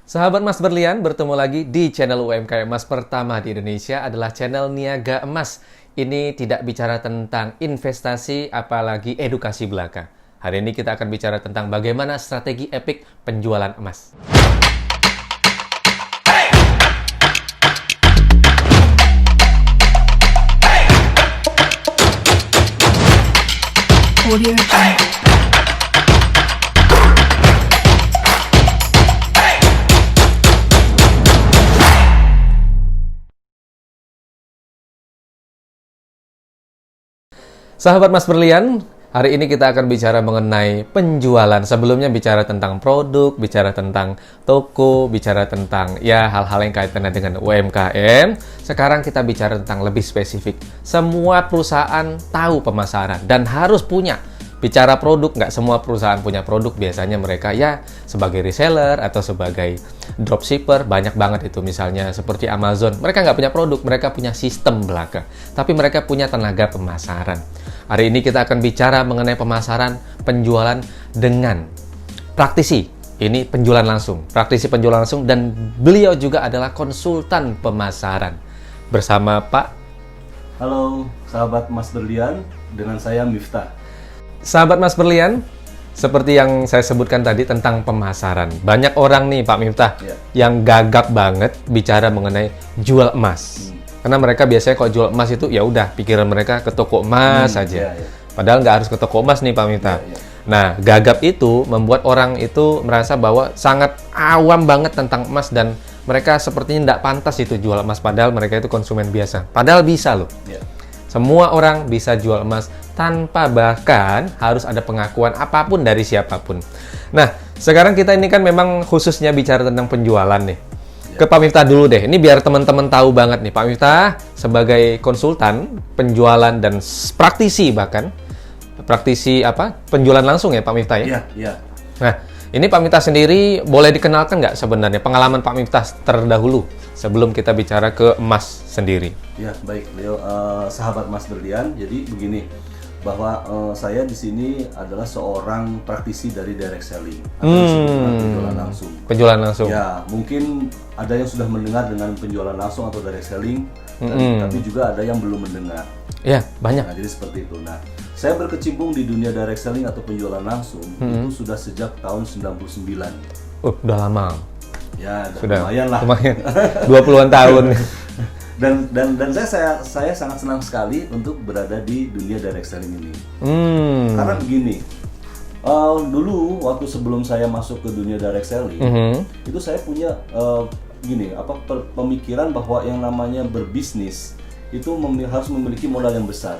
Sahabat Mas Berlian, bertemu lagi di channel UMKM Emas pertama di Indonesia adalah channel Niaga Emas. Ini tidak bicara tentang investasi, apalagi edukasi belaka. Hari ini kita akan bicara tentang bagaimana strategi epik penjualan emas. Audio Jungle. Sahabat Mas Berlian, hari ini kita akan bicara mengenai penjualan. Sebelumnya bicara tentang produk, bicara tentang toko, bicara tentang hal-hal yang kaitannya dengan UMKM. Sekarang kita bicara tentang lebih spesifik. Semua perusahaan tahu pemasaran dan harus punya. Bicara produk, nggak semua perusahaan punya produk. Biasanya mereka sebagai reseller atau sebagai dropshipper, banyak banget itu. Misalnya seperti Amazon, mereka nggak punya produk, mereka punya sistem belaka. Tapi mereka punya tenaga pemasaran. Hari ini kita akan bicara mengenai pemasaran, penjualan dengan praktisi. Ini penjualan langsung, praktisi penjualan langsung, dan beliau juga adalah konsultan pemasaran. Bersama Pak. Halo, sahabat Mas Berlian, dengan saya Miftah. Sahabat Mas Berlian, seperti yang saya sebutkan tadi tentang pemasaran. Banyak orang nih Pak Miftah yang gagap banget bicara mengenai jual emas. Karena mereka biasanya kalau jual emas itu ya udah pikiran mereka ke toko emas saja. Padahal nggak harus ke toko emas nih Pak Miftah. Nah, gagap itu membuat orang itu merasa bahwa sangat awam banget tentang emas dan mereka sepertinya nggak pantas itu jual emas. Padahal mereka itu konsumen biasa. Padahal bisa loh. Semua orang bisa jual emas tanpa bahkan harus ada pengakuan apapun dari siapapun. Nah, sekarang kita ini kan memang khususnya bicara tentang penjualan nih. Ke Pak Miftah dulu deh. Ini biar teman-teman tahu banget nih. Pak Miftah sebagai konsultan penjualan dan praktisi bahkan. Praktisi penjualan langsung ya Pak Miftah ya? Iya. Nah, ini Pak Miftah sendiri boleh dikenalkan nggak sebenarnya pengalaman Pak Miftah terdahulu sebelum kita bicara ke emas sendiri? Ya, baik, Leo. Sahabat Mas Berlian, jadi begini, bahwa saya di sini adalah seorang praktisi dari direct selling atau disebut dengan penjualan langsung. Penjualan langsung. Ya, mungkin ada yang sudah mendengar dengan penjualan langsung atau direct selling, tapi juga ada yang belum mendengar. Ya, banyak. Nah, jadi seperti itu. Nah, saya berkecimpung di dunia direct selling atau penjualan langsung itu sudah sejak tahun 99. Udah lama. Ya, Sudah lumayan lah. Lumayan. 20-an tahun. Dan saya sangat senang sekali untuk berada di dunia direct selling ini. Karena begini, dulu waktu sebelum saya masuk ke dunia direct selling, itu saya punya pemikiran bahwa yang namanya berbisnis itu harus memiliki modal yang besar.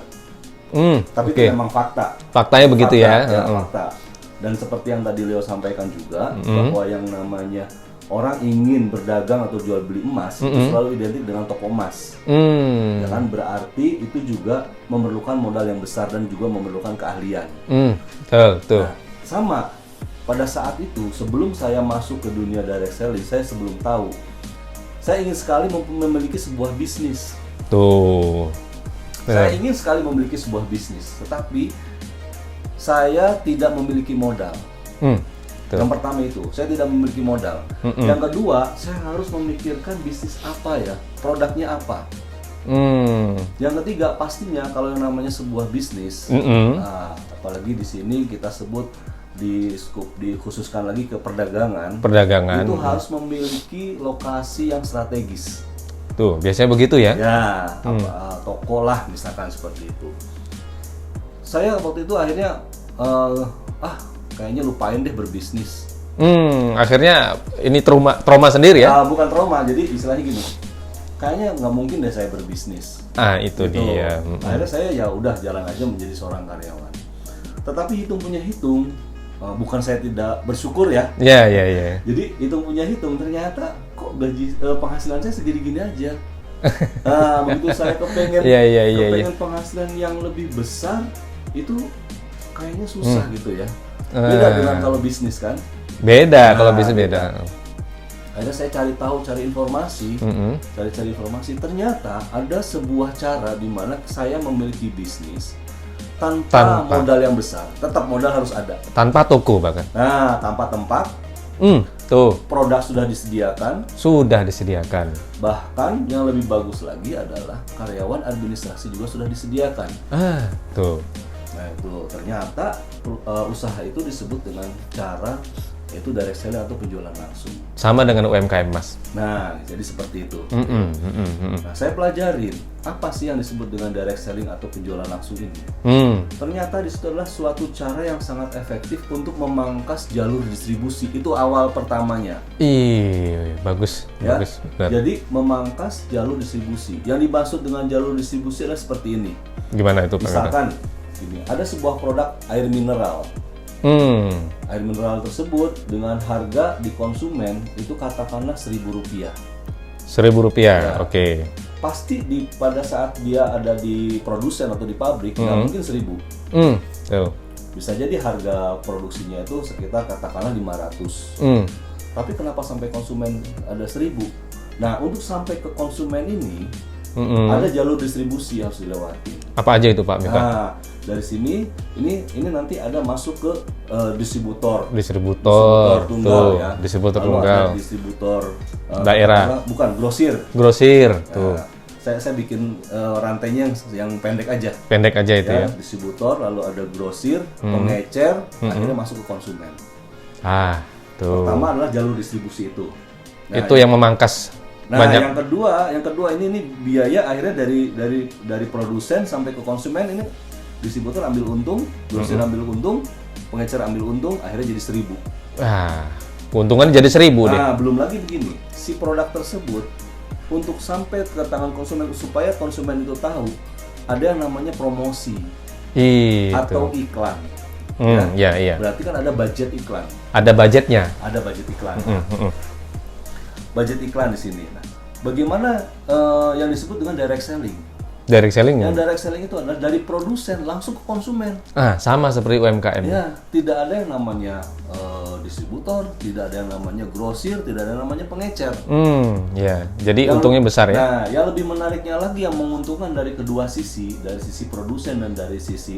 Tapi itu memang fakta. Faktanya begitu ya. Fakta. Dan seperti yang tadi Leo sampaikan juga, bahwa yang namanya orang ingin berdagang atau jual beli emas itu selalu identik dengan toko emas. Ya kan, berarti itu juga memerlukan modal yang besar dan juga memerlukan keahlian. Betul. Nah, sama pada saat itu sebelum saya masuk ke dunia direct selling, saya sebelum tahu saya ingin sekali memiliki sebuah bisnis. Tuh. Saya ingin sekali memiliki sebuah bisnis, tetapi saya tidak memiliki modal. Yang pertama itu, saya tidak memiliki modal. Yang kedua, saya harus memikirkan bisnis apa ya, produknya apa. Yang ketiga, pastinya kalau yang namanya sebuah bisnis, apalagi di sini kita sebut dikhususkan lagi ke perdagangan, itu harus memiliki lokasi yang strategis. Tuh, biasanya begitu ya? Ya, toko lah misalkan seperti itu. Saya waktu itu akhirnya kayaknya lupain deh berbisnis. Akhirnya ini trauma sendiri ya? Bukan trauma, jadi istilahnya gini. Kayaknya nggak mungkin deh saya berbisnis. Itu gitu. Dia. Akhirnya saya ya udah jalan aja menjadi seorang karyawan. Tetapi hitung punya hitung, bukan saya tidak bersyukur ya. Iya. Jadi hitung punya hitung, ternyata kok gaji penghasilan saya segini-gini aja. Begitu saya kepengen penghasilan yang lebih besar, itu kayaknya susah gitu ya. Beda dengan kalau bisnis kan? Beda, kalau bisnis beda. Akhirnya saya cari informasi, cari informasi. Ternyata ada sebuah cara di mana saya memiliki bisnis tanpa modal yang besar. Tetap modal harus ada. Tanpa toko bahkan. Nah, tanpa tempat, Tuh, produk sudah disediakan. sudah disediakan. Bahkan yang lebih bagus lagi adalah karyawan administrasi juga sudah disediakan. Tuh. Nah itu ternyata usaha itu disebut dengan cara yaitu direct selling atau penjualan langsung. Sama dengan UMKM, Mas. Nah, jadi seperti itu. Nah, saya pelajarin apa sih yang disebut dengan direct selling atau penjualan langsung ini. Ternyata di situ adalah suatu cara yang sangat efektif untuk memangkas jalur distribusi. Itu awal pertamanya. Bagus. Ya. Bagus. Benar. Jadi memangkas jalur distribusi. Yang dimaksud dengan jalur distribusi adalah seperti ini. Gimana itu, Pak? Misalkan gini, ada sebuah produk air mineral. Air mineral tersebut dengan harga di konsumen itu katakanlah Rp1.000. Rp1.000, Ya. oke. Pasti pada saat dia ada di produsen atau di pabrik nggak mungkin 1.000. Tuh. Bisa jadi harga produksinya itu sekitar katakanlah 500. Tapi kenapa sampai konsumen ada 1.000? Nah, untuk sampai ke konsumen ini ada jalur distribusi yang harus dilewati. Apa aja itu, Pak Miftah? Nah, dari sini ini nanti ada masuk ke distributor Distributor tunggal tuh, ya. distributor Lalu tunggal. ada distributor Daerah. bukan grosir. Grosir tuh. Nah, saya bikin rantainya yang pendek aja. Pendek aja itu ya. Distributor, lalu ada grosir, pengecer, akhirnya masuk ke konsumen. Tuh. Pertama adalah jalur distribusi itu. Nah, Itu yang memangkas banyak. yang kedua ini biaya akhirnya dari produsen sampai ke konsumen ini distributor ambil untung, grosir ambil untung, pengecer ambil untung, akhirnya jadi 1.000. Keuntungan jadi 1.000 deh. Nah, belum lagi begini, si produk tersebut untuk sampai ke tangan konsumen supaya konsumen itu tahu ada yang namanya promosi atau iklan. Iya. Berarti kan ada budget iklan. Ada budgetnya. Ada budget iklan. Budget iklan di sini. Nah, bagaimana yang disebut dengan direct selling? Direct selling. Yang direct selling itu adalah dari produsen langsung ke konsumen. Sama seperti UMKM. Ya, tidak ada yang namanya distributor, tidak ada yang namanya grosir, tidak ada yang namanya pengecer. Ya. Jadi untungnya besar ya. Nah, yang lebih menariknya lagi yang menguntungkan dari kedua sisi, dari sisi produsen dan dari sisi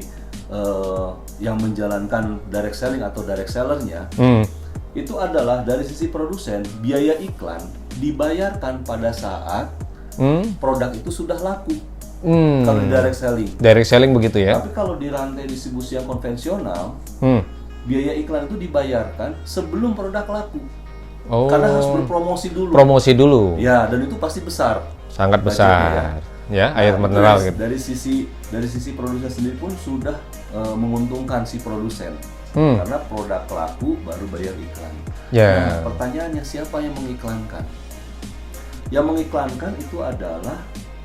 yang menjalankan direct selling atau direct sellernya, itu adalah dari sisi produsen biaya iklan dibayarkan pada saat produk itu sudah laku. Kalau di direct selling. Direct selling begitu ya. Tapi kalau di rantai distribusi yang konvensional, biaya iklan itu dibayarkan sebelum produk laku. Karena harus berpromosi dulu. Promosi dulu. Ya, dan itu pasti besar. Sangat besar. Ya, air mineral gitu. Dari sisi produsen sendiri pun sudah menguntungkan si produsen. Karena produk laku baru bayar iklan. Nah, pertanyaannya siapa yang mengiklankan? Yang mengiklankan itu adalah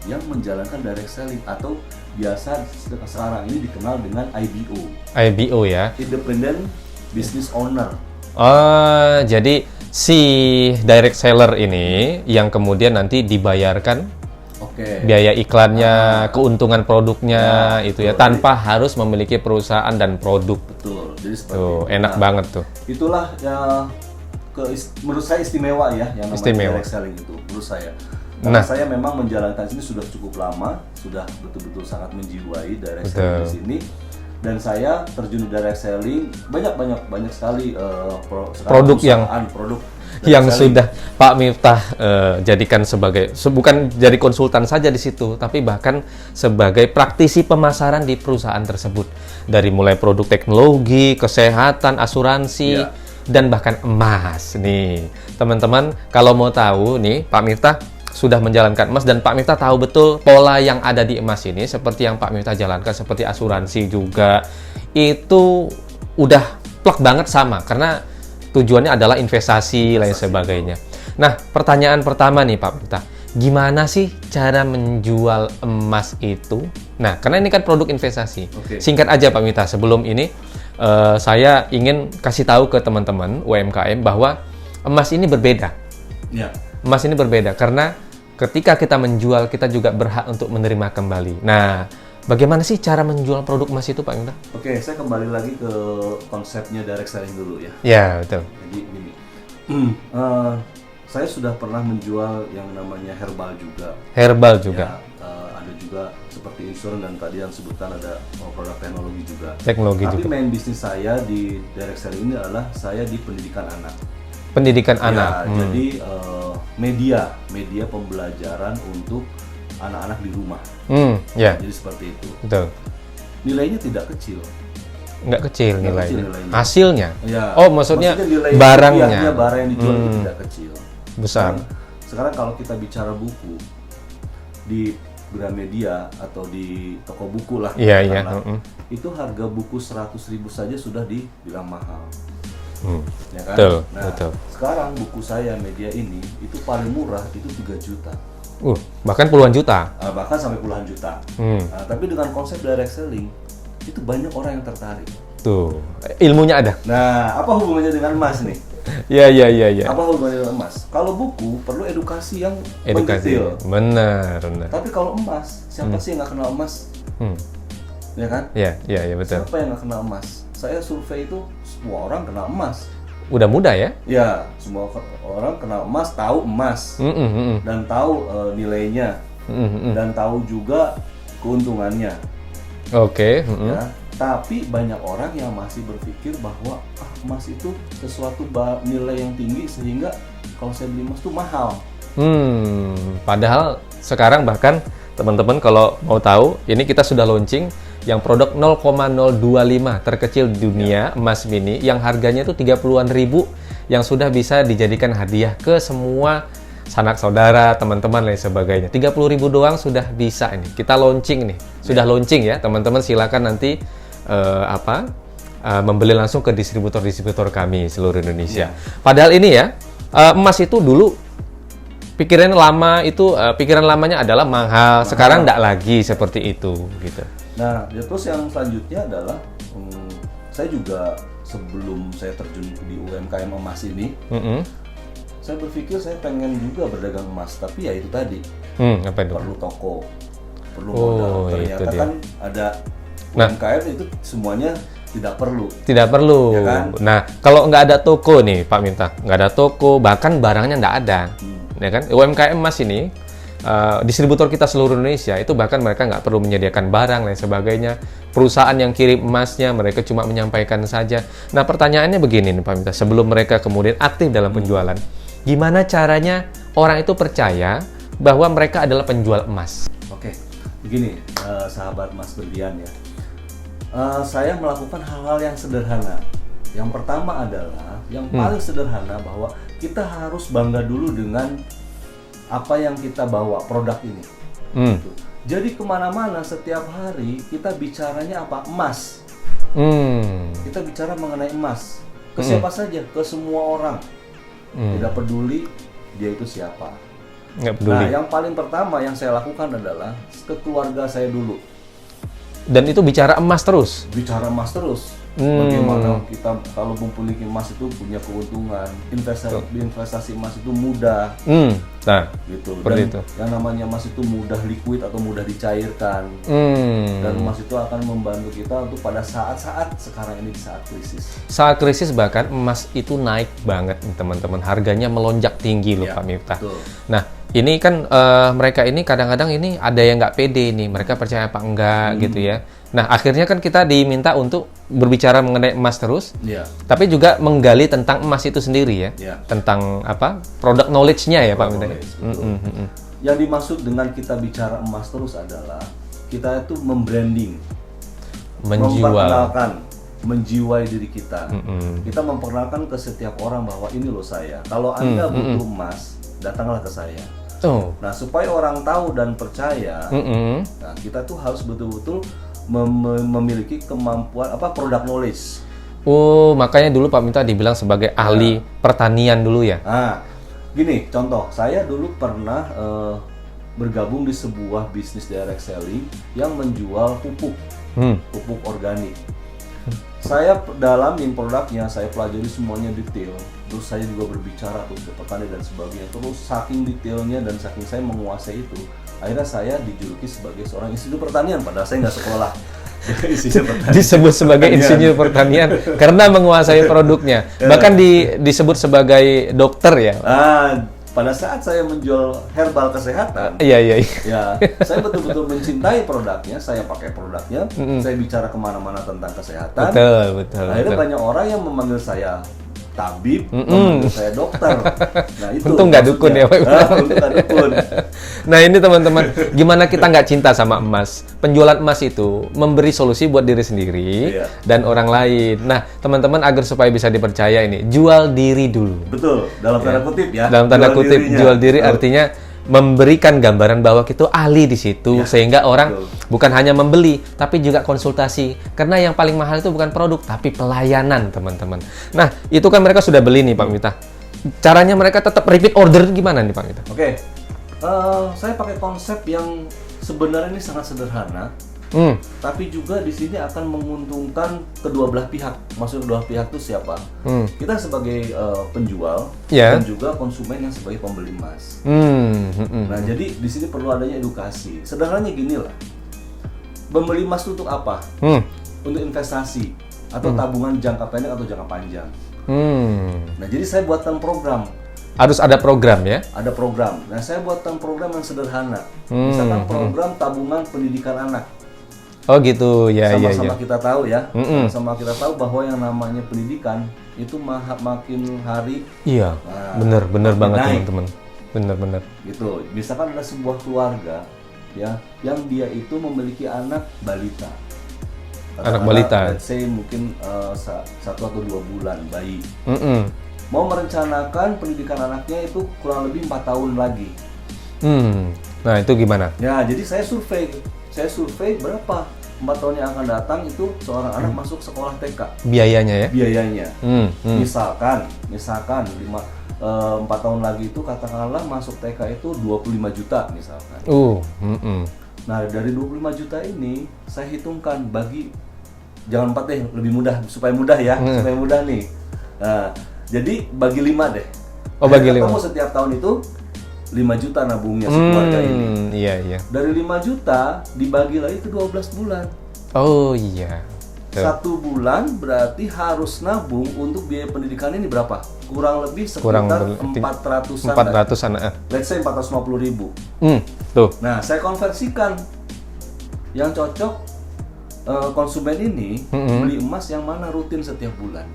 yang menjalankan direct selling atau biasa sekarang ini dikenal dengan IBO. IBO ya. Independent Business Owner. Jadi si direct seller ini yang kemudian nanti dibayarkan biaya iklannya, keuntungan produknya itu ya, tanpa harus memiliki perusahaan dan produk. Betul. Jadi seperti itu. Enak banget tuh. Itulah ya menurut saya istimewa ya yang namanya direct selling itu menurut saya. Karena saya memang menjalankan ini sudah cukup lama, sudah betul-betul sangat menjiwai direct selling di sini. Dan saya terjun di direct selling banyak sekali produk yang selling. Sudah Pak Miftah jadikan sebagai bukan jadi konsultan saja di situ, tapi bahkan sebagai praktisi pemasaran di perusahaan tersebut. Dari mulai produk teknologi, kesehatan, asuransi, dan bahkan emas. Nih, teman-teman kalau mau tahu nih, Pak Miftah sudah menjalankan emas dan Pak Miftah tahu betul pola yang ada di emas ini seperti yang Pak Miftah jalankan, seperti asuransi juga. Itu udah plek banget sama karena tujuannya adalah investasi lain sebagainya. Nah, pertanyaan pertama nih Pak Miftah, gimana sih cara menjual emas itu? Nah, karena ini kan produk investasi. Singkat aja Pak Miftah, sebelum ini saya ingin kasih tahu ke teman-teman UMKM bahwa emas ini berbeda. Emas ini berbeda karena ketika kita menjual, kita juga berhak untuk menerima kembali. Nah, bagaimana sih cara menjual produk emas itu Pak Miftah? Saya kembali lagi ke konsepnya direct selling dulu ya. Ya, betul. Jadi gini, saya sudah pernah menjual yang namanya herbal juga. Herbal juga. Ya, ada juga seperti insurance dan tadi yang sebutkan ada produk teknologi juga. Teknologi Tapi juga. main bisnis saya di direct selling ini adalah saya di pendidikan anak. Pendidikan Ya, anak. jadi media pembelajaran untuk anak-anak di rumah. Ya, Jadi seperti itu. betul. Nilainya tidak kecil. Nggak kecil Nggak nilainya. kecil nilainya. Hasilnya? Ya, Oh, maksudnya nilai barangnya. rupiahnya, barang yang dijual itu tidak kecil. Besar. Dan sekarang kalau kita bicara buku di Gramedia atau di toko buku lah, Iya, iya. katakanlah, itu harga buku 100.000 saja sudah dibilang mahal. Ya kan? Betul, Nah, betul. sekarang buku saya media ini itu paling murah itu 3 juta. Bahkan puluhan juta. Bahkan sampai puluhan juta. Nah, tapi dengan konsep direct selling itu banyak orang yang tertarik. Tuh, ilmunya ada. Nah, apa hubungannya dengan emas nih? Iya. Apa hubungannya dengan emas? Kalau buku perlu edukasi yang Edukasi. mendetail. Benar. Tapi kalau emas, siapa sih yang nggak kenal emas? Ya kan? Iya, betul. Siapa yang nggak kenal emas? Saya survei itu semua orang kenal emas. Udah mudah ya? Ya, semua orang kenal emas, tahu emas, dan tahu nilainya, dan tahu juga keuntungannya. Oke. Ya. Tapi banyak orang yang masih berpikir bahwa emas itu sesuatu nilai yang tinggi sehingga kalau saya beli emas itu mahal. Padahal sekarang bahkan teman-teman kalau mau tahu, ini kita sudah launching yang produk 0,025 terkecil di dunia, emas mini yang harganya itu 30-an ribu yang sudah bisa dijadikan hadiah ke semua sanak saudara, teman-teman lain sebagainya. 30.000 doang sudah bisa ini. Kita launching nih. Sudah launching ya, teman-teman silakan nanti membeli langsung ke distributor-distributor kami seluruh Indonesia. Padahal ini ya, emas itu dulu pikiran lamanya adalah mahal. Sekarang enggak lagi seperti itu gitu. Nah, terus yang selanjutnya adalah saya juga sebelum saya terjun di UMKM emas ini, saya berpikir saya pengen juga berdagang emas, tapi ya itu tadi apa itu? perlu toko, perlu modal. Ternyata kan ada UMKM itu semuanya tidak perlu. Tidak perlu. Ya kan? Nah, kalau nggak ada toko nih, Pak Miftah, nggak ada toko, bahkan barangnya nggak ada, ya kan? UMKM emas ini, distributor kita seluruh Indonesia itu bahkan mereka nggak perlu menyediakan barang lain sebagainya. Perusahaan yang kirim emasnya mereka cuma menyampaikan saja. Nah, pertanyaannya begini nih, Pak Miftah, sebelum mereka kemudian aktif dalam penjualan, gimana caranya orang itu percaya bahwa mereka adalah penjual emas? Oke, begini, sahabat Mas Berlian ya. Saya melakukan hal-hal yang sederhana. Yang pertama adalah yang paling sederhana bahwa kita harus bangga dulu dengan apa yang kita bawa, produk ini. Gitu. Jadi kemana-mana setiap hari kita bicaranya apa? Emas. Kita bicara mengenai emas. Ke siapa saja? Ke semua orang. Tidak peduli dia itu siapa. Nggak peduli. Nah, yang paling pertama yang saya lakukan adalah ke keluarga saya dulu. Dan itu bicara emas terus? Bicara emas terus. Bagaimana kita kalau memiliki emas itu punya keuntungan, investasi emas itu mudah. Nah, gitu. Seperti Dan itu. yang namanya emas itu mudah liquid atau mudah dicairkan. Dan emas itu akan membantu kita untuk pada saat-saat sekarang ini, saat krisis. Saat krisis bahkan emas itu naik banget nih, teman-teman. Harganya melonjak tinggi loh, Ya, Pak Miftah. betul. Nah, ini kan mereka ini kadang-kadang ini ada yang nggak pede nih. Mereka percaya apa enggak gitu ya. Nah, akhirnya kan kita diminta untuk berbicara mengenai emas terus. Ya. Tapi juga menggali tentang emas itu sendiri ya. Ya. Tentang apa? Product knowledge-nya ya, Pak Miftah. Yang dimaksud dengan kita bicara emas terus adalah kita itu membranding, memperkenalkan, menjiwai diri kita. Kita memperkenalkan ke setiap orang bahwa ini loh saya. Kalau Anda butuh emas, datanglah ke saya. Nah, supaya orang tahu dan percaya, nah, kita tuh harus betul-betul memiliki kemampuan product knowledge. Oh, makanya dulu Pak Miftah dibilang sebagai ahli pertanian dulu ya. Nah, gini, contoh, saya dulu pernah bergabung di sebuah bisnis direct selling yang menjual pupuk organik. Saya dalamin produknya, saya pelajari semuanya detail. Terus saya juga berbicara terus ke petani dan sebagainya. Terus saking detailnya dan saking saya menguasai itu, akhirnya saya dijuluki sebagai seorang insinyur pertanian, padahal saya nggak sekolah. Disebut sebagai insinyur pertanian karena menguasai produknya. Bahkan disebut sebagai dokter ya. Pada saat saya menjual herbal kesehatan, iya. Ya, saya betul-betul mencintai produknya, saya pakai produknya, saya bicara kemana-mana tentang kesehatan. Betul. Akhirnya banyak orang yang memanggil saya tabib, teman saya dokter. Nah itu untung nggak dukun ya Pak. Untung nggak dukun. Nah ini teman-teman, gimana kita nggak cinta sama emas? Penjualan emas itu memberi solusi buat diri sendiri dan orang lain. Nah teman-teman, agar supaya bisa dipercaya ini, jual diri dulu. Betul, dalam tanda kutip ya. Dalam tanda kutip, jual diri artinya memberikan gambaran bahwa kita ahli di situ, sehingga orang bukan hanya membeli, tapi juga konsultasi. Karena yang paling mahal itu bukan produk, tapi pelayanan, teman-teman. Nah, itu kan mereka sudah beli nih, Pak Miftah. Caranya mereka tetap repeat order gimana nih, Pak Miftah? Oke, saya pakai konsep yang sebenarnya ini sangat sederhana, tapi juga di sini akan menguntungkan kedua belah pihak. Maksud kedua pihak itu siapa? Kita sebagai penjual dan juga konsumen yang sebagai pembeli emas. Nah, jadi di sini perlu adanya edukasi. Sederhananya gini lah, membeli emas itu untuk apa? Untuk investasi atau tabungan jangka pendek atau jangka panjang. Nah, jadi saya buatkan program. Harus ada program ya? Ada program. Nah, saya buatkan program yang sederhana. Misalkan program tabungan pendidikan anak. Oh gitu, ya. Sama-sama kita tahu ya, sama-sama kita tahu bahwa yang namanya pendidikan itu makin hari. Iya, bener banget teman-teman, bener. Gitu, misalkan ada sebuah keluarga ya, yang dia itu memiliki anak balita. Anak balita. Let's say mungkin 1 atau 2 bulan bayi. Mau merencanakan pendidikan anaknya itu kurang lebih 4 tahun lagi. Nah itu gimana? Ya, jadi saya survei berapa 4 tahun yang akan datang itu seorang anak masuk sekolah TK. Biayanya ya? Biayanya. Misalkan 4 tahun lagi itu katakanlah masuk TK itu 25 juta misalkan. Nah dari 25 juta ini saya hitungkan bagi, jangan 4 deh, lebih mudah supaya mudah ya, supaya mudah nih. Nah, jadi bagi 5 deh. Oh bagi 5. Kamu setiap tahun itu 5 juta nabungnya sekeluarga ini. Iya. Dari 5 juta dibagi lagi ke 12 bulan. Oh iya. 1 bulan berarti harus nabung untuk biaya pendidikan ini berapa? Kurang lebih sekitar 400-an. Let's say 450.000. Tuh. Nah, saya konversikan yang cocok konsumen ini beli emas yang mana rutin setiap bulan.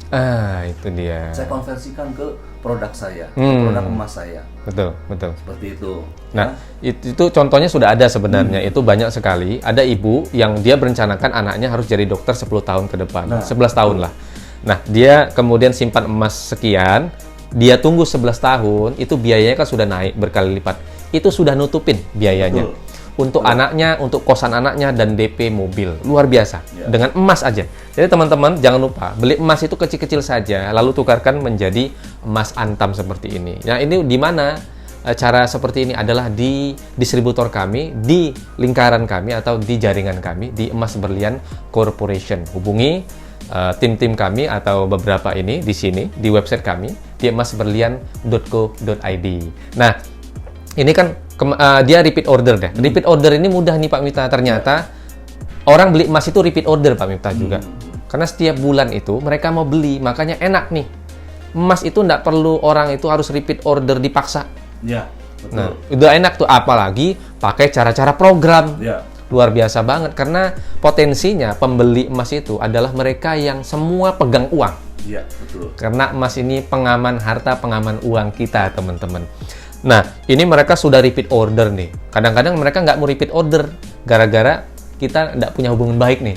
Itu dia. Saya konversikan ke produk saya, produk emas saya. Betul. Seperti itu. Nah, itu contohnya sudah ada sebenarnya. Itu banyak sekali. Ada ibu yang dia berencanakan anaknya harus jadi dokter 10 tahun ke depan. 11 tahun lah. Nah, dia kemudian simpan emas sekian, dia tunggu 11 tahun, itu biayanya kan sudah naik berkali lipat. Itu sudah nutupin biayanya. Untuk anaknya, untuk kosan anaknya, dan DP mobil. Luar biasa. Dengan emas aja. Jadi teman-teman jangan lupa, beli emas itu kecil-kecil saja, lalu tukarkan menjadi emas antam seperti ini. Nah ini di mana cara seperti ini adalah di distributor kami, di lingkaran kami, atau di jaringan kami, di Emas Berlian Corporation. Hubungi tim-tim kami atau beberapa ini di sini, di website kami, di emasberlian.co.id. Nah, ini kan dia repeat order deh. Repeat order ini mudah nih Pak Miftah. Ternyata orang beli emas itu repeat order Pak Miftah juga. Karena setiap bulan itu mereka mau beli, makanya enak nih. Emas itu nggak perlu orang itu harus repeat order dipaksa. Ya, betul. Nah, udah enak tuh, apalagi pakai cara-cara program. Ya. Luar biasa banget, karena potensinya pembeli emas itu adalah mereka yang semua pegang uang. Iya, betul. Karena emas ini pengaman harta, pengaman uang kita, teman-teman. Nah, ini mereka sudah repeat order nih. Kadang-kadang mereka nggak mau repeat order, gara-gara kita nggak punya hubungan baik nih.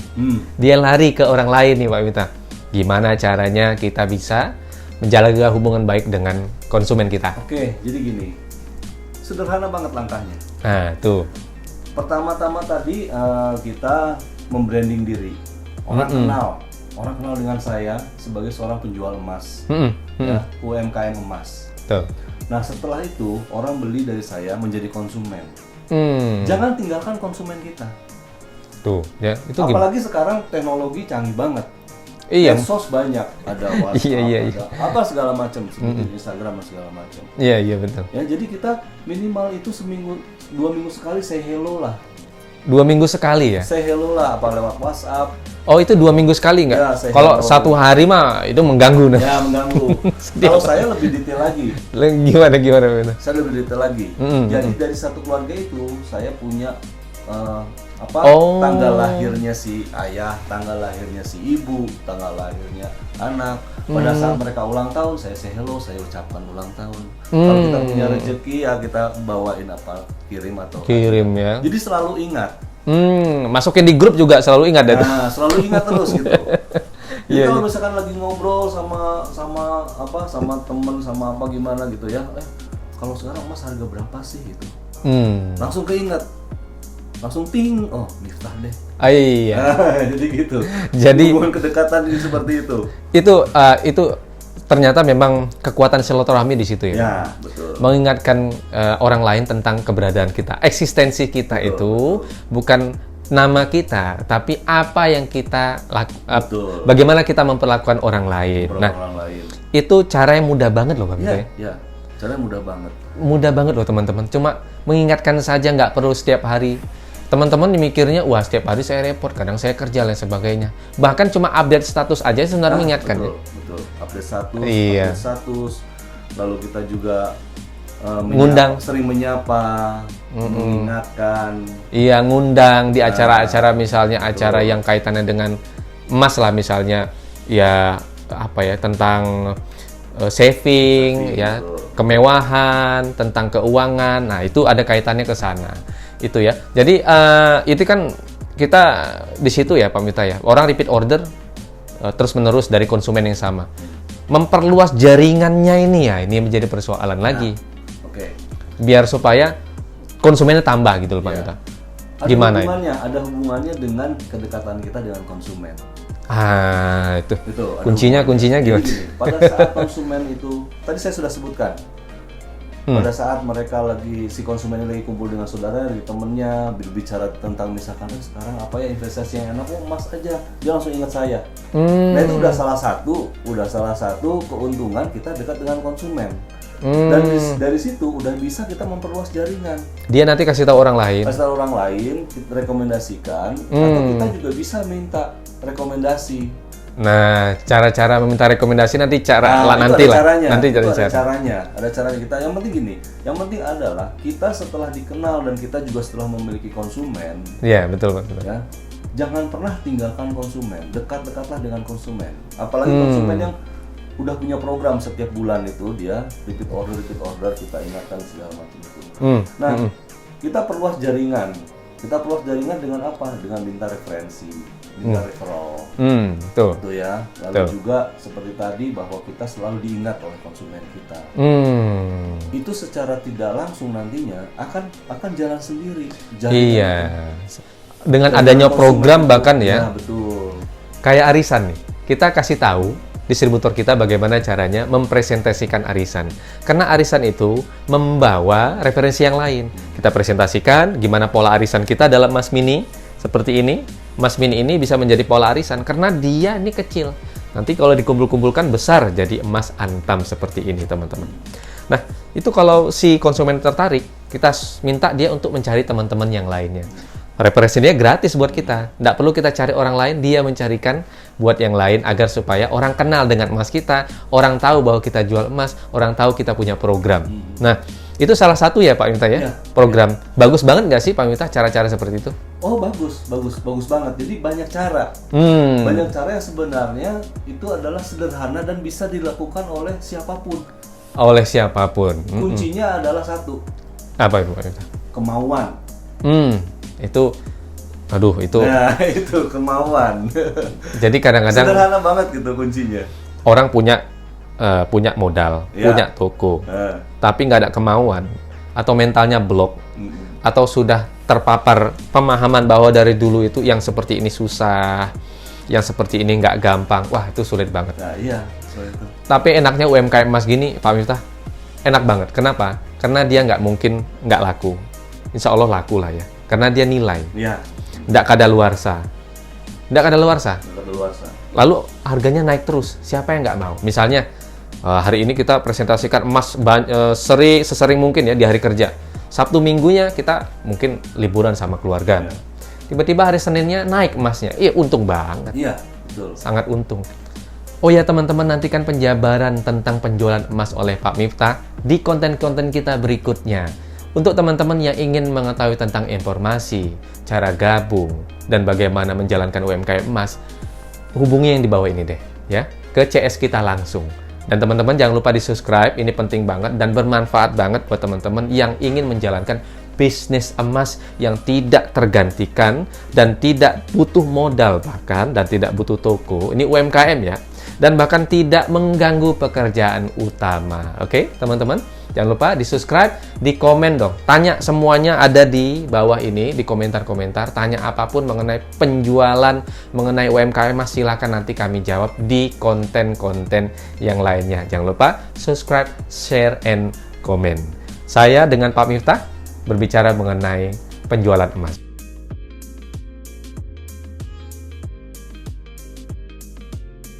Dia lari ke orang lain nih, Pak Miftah. Gimana caranya kita bisa menjaga hubungan baik dengan konsumen kita? Oke, jadi gini. Sederhana banget langkahnya. Nah, tuh. Pertama-tama tadi kita membranding diri. Orang kenal dengan saya sebagai seorang penjual emas, ya, UMKM emas. Tuh. Nah setelah itu orang beli dari saya menjadi konsumen. Jangan tinggalkan konsumen kita. Tuh, ya itu. Apalagi sekarang teknologi canggih banget. Iya. Medsos banyak, ada WhatsApp, iya. ada apa segala macam, seperti Instagram segala macam. Iya betul. Ya jadi kita minimal itu seminggu, 2 minggu sekali say hello lah. 2 minggu sekali ya? Say hello lah, apa lewat WhatsApp. Oh itu 2 minggu sekali nggak? Ya, kalau 1 hari mah itu mengganggu. Ya mengganggu. Kalau saya lebih detail lagi. Gimana? Saya lebih detail lagi. Jadi dari satu keluarga itu saya punya tanggal lahirnya si ayah, tanggal lahirnya si ibu, tanggal lahirnya anak. Pada saat mereka ulang tahun, saya say hello, saya ucapkan ulang tahun. Kalau kita punya rezeki ya kita bawain apa, kirim atau ya. Jadi selalu ingat. Masukin di grup juga selalu ingat ya. Nah, selalu ingat terus gitu. Jadi kalau misalkan lagi ngobrol sama temen sama apa gimana gitu ya, kalau sekarang emas harga berapa sih gitu, langsung keinget, langsung ting, oh Miftah deh. Iya. Jadi gitu. Jadi hubungan kedekatan ini seperti itu. Itu ternyata memang kekuatan silaturahmi di situ ya. Ya, betul. Mengingatkan orang lain tentang keberadaan kita, eksistensi kita betul. Bukan nama kita, tapi apa yang kita bagaimana kita memperlakukan orang lain. Itu cara yang mudah banget loh, Pak. Iya, caranya mudah banget. Mudah banget loh teman-teman. Cuma mengingatkan saja, nggak perlu setiap hari. Teman-teman mikirnya, wah setiap hari saya repot, kadang saya kerja dan sebagainya. Bahkan cuma update status aja sebenarnya mengingatkan. Betul. Update status, iya. Update status. Lalu kita juga ngundang, sering menyapa, mengingatkan. Iya, ngundang di acara-acara, misalnya acara yang kaitannya dengan emas lah, misalnya ya apa ya, tentang saving ya, kemewahan, tentang keuangan. Nah, itu ada kaitannya ke sana. Itu ya. Jadi itu kan kita di situ ya, Pak Miftah ya. Orang repeat order terus-menerus dari konsumen yang sama. Memperluas jaringannya ini menjadi persoalan lagi. Biar supaya konsumennya tambah gitu loh, Pak Miftah. Gimana Ada hubungannya dengan kedekatan kita dengan konsumen. Itu kuncinya gimana? Pada saat konsumen itu, tadi saya sudah sebutkan, pada saat mereka si konsumen lagi kumpul dengan saudara, dari temennya, berbicara tentang misalkan sekarang apa ya investasi yang enak, emas aja, dia langsung ingat saya. Nah itu udah salah satu keuntungan kita dekat dengan konsumen. Dan dari situ udah bisa kita memperluas jaringan. Dia nanti kasih tahu orang lain, kita rekomendasikan, atau kita juga bisa minta rekomendasi. Nah, cara-cara meminta rekomendasi nanti nanti ada caranya kita. Yang penting gini, yang penting adalah kita setelah dikenal dan kita juga setelah memiliki konsumen. Iya, betul. Ya, jangan pernah tinggalkan konsumen, dekat-dekatlah dengan konsumen. Apalagi konsumen yang udah punya program setiap bulan itu dia repeat order, kita ingatkan segala macam itu. Kita perluas jaringan. Kita perluas jaringan dengan apa? Dengan minta referensi, minta referral. Itu ya. Lalu juga seperti tadi bahwa kita selalu diingat oleh konsumen kita. Itu secara tidak langsung nantinya akan jalan sendiri. Iya. Dengan adanya program bahkan ya. Betul. Kayak arisan nih. Kita kasih tahu distributor kita bagaimana caranya mempresentasikan arisan. Karena arisan itu membawa referensi yang lain. Kita presentasikan gimana pola arisan kita dalam emas mini seperti ini. Emas mini ini bisa menjadi pola arisan karena dia ini kecil. Nanti kalau dikumpul-kumpulkan besar jadi emas antam seperti ini, teman-teman. Nah, itu kalau si konsumen tertarik, kita minta dia untuk mencari teman-teman yang lainnya. Referensinya gratis buat kita. Nggak perlu kita cari orang lain, dia mencarikan buat yang lain agar supaya orang kenal dengan emas kita, orang tahu bahwa kita jual emas, orang tahu kita punya program. Nah, itu salah satu ya Pak Miftah ya, program. Bagus banget nggak sih Pak Miftah cara-cara seperti itu? Oh bagus banget. Jadi banyak cara. Banyak cara yang sebenarnya itu adalah sederhana dan bisa dilakukan oleh siapapun. Kuncinya adalah satu. Apa itu Pak Miftah? Kemauan. Itu Nah, itu kemauan. Jadi kadang-kadang sederhana banget gitu kuncinya. Orang punya modal, punya toko, tapi nggak ada kemauan atau mentalnya blok, atau sudah terpapar pemahaman bahwa dari dulu itu yang seperti ini susah, yang seperti ini nggak gampang. Wah, itu sulit banget. Nah, iya, sulit itu. Tapi enaknya UMKM emas gini, Pak Miftah, enak banget. Kenapa? Karena dia nggak mungkin nggak laku. Insya Allah laku lah ya. Karena dia nilai. Iya. Nggak kadaluarsa. Lalu harganya naik terus. Siapa yang nggak mau? Misalnya hari ini kita presentasikan emas sesering mungkin ya di hari kerja. Sabtu minggunya kita mungkin liburan sama keluarga. Tiba-tiba hari Seninnya naik emasnya. Untung banget. Iya, betul. Sangat untung. Oh ya teman-teman, nantikan penjabaran tentang penjualan emas oleh Pak Miftah di konten-konten kita berikutnya. Untuk teman-teman yang ingin mengetahui tentang informasi, cara gabung, dan bagaimana menjalankan UMKM emas, hubungi yang di bawah ini deh, ya, ke CS kita langsung. Dan teman-teman jangan lupa di-subscribe, ini penting banget dan bermanfaat banget buat teman-teman yang ingin menjalankan bisnis emas yang tidak tergantikan dan tidak butuh modal bahkan, dan tidak butuh toko. Ini UMKM ya, dan bahkan tidak mengganggu pekerjaan utama. Oke, teman-teman? Jangan lupa di-subscribe, di-komen dong. Tanya semuanya ada di bawah ini, di komentar-komentar. Tanya apapun mengenai penjualan, mengenai UMKM emas, silakan nanti kami jawab di konten-konten yang lainnya. Jangan lupa subscribe, share, and comment. Saya dengan Pak Miftah berbicara mengenai penjualan emas.